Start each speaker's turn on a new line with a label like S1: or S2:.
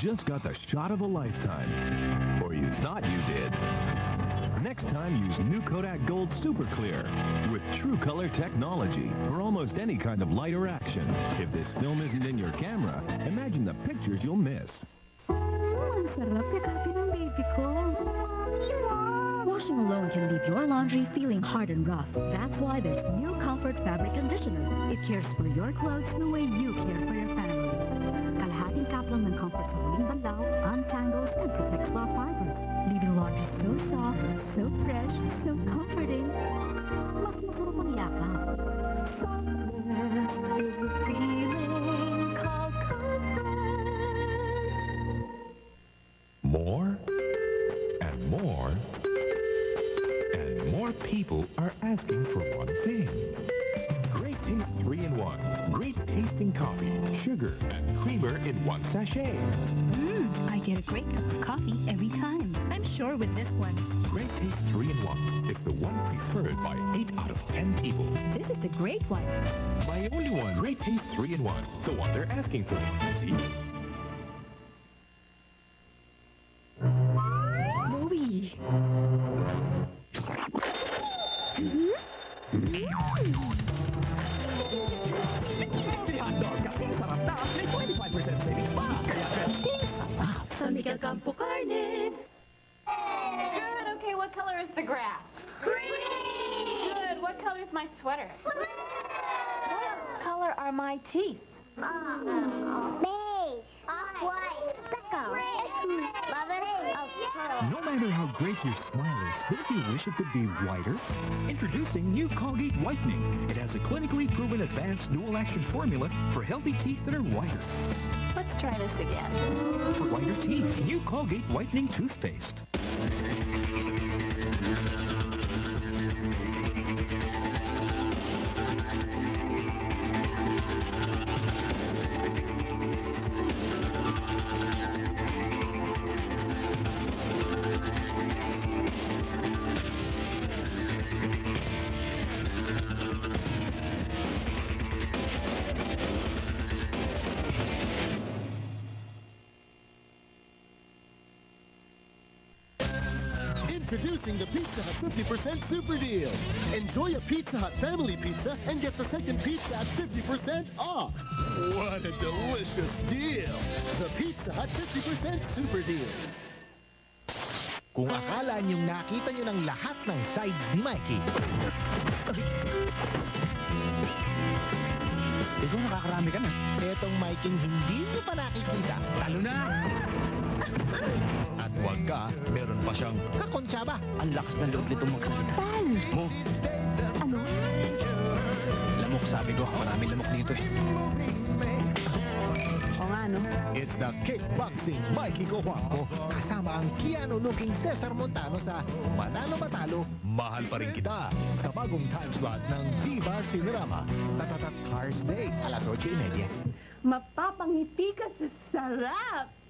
S1: just got the shot of a lifetime. Or you thought you did. Next time, use new Kodak Gold Super Clear with True Color technology for almost any kind of light or action. If this film isn't in your camera, imagine the pictures you'll miss.
S2: Ang sarap yakapin ng baby ko. Washing alone can leave your laundry feeling hard and rough. That's why there's New Comfort Fabric Conditioner. It cares for your clothes the way you care for your family. Kalahating cup lang ng comfort sa huling banlaw, untangles, and protects raw fibers. Leaving laundry so soft, so fresh, so comforting. Mas masarap ang yakap. Softness is a feeling called comfort.
S3: More and more and more people are asking for one thing. Great Taste 3-in-1. Great tasting coffee, sugar, and creamer in one sachet.
S2: I get a great cup of coffee every time. I'm sure with this one.
S3: Great Taste 3-in-1 is the one preferred by 8 out of 10 people.
S2: This is the great one.
S3: My only one. Great Taste 3-in-1. The one they're asking for. See?
S2: Movie.
S4: Hotdog kasing sarap na, may 25% savings pa. Kaya kasing sarap.
S2: San Miguel Campo Carne.
S5: Good. Okay, what color is the grass? Green. Good. What color is my sweater? What color are my teeth?
S6: Beige, white, speckle,
S4: No matter how great your smile is, don't you wish it could be whiter? Introducing new Colgate Whitening. It has a clinically proven advanced dual-action formula for healthy teeth that are whiter.
S5: Let's try this again.
S4: For whiter teeth, new Colgate Whitening Toothpaste.
S7: Introducing the Pizza Hut 50% Super Deal. Enjoy a Pizza Hut family pizza and get the second pizza at 50% off. What a delicious deal! The Pizza Hut 50% Super Deal.
S8: Kung akala niyong nakita niyo ng lahat ng sides ni Mikey.
S4: Ikaw nakakarami ka na.
S8: Etong Mikey hindi niyo pa nakikita.
S4: Talo na!
S8: At wag ka, meron pa siyang kakontsaba.
S4: Ang lakas ng loob nitong magsalita.
S2: Tal.
S4: Mo,
S2: Ano?
S4: lamok sabi ko. Maraming lamok dito eh.
S2: O nga, no?
S8: It's the Kickboxing Mikey Cojuangco kasama ang Keanu-looking Cesar Montano sa Manalo-Matalo, Mahal Pa Rin Kita sa bagong time slot ng Viva Cinerama. Thursday, alas 8:30.
S2: Mapapangiti ka sa sarap!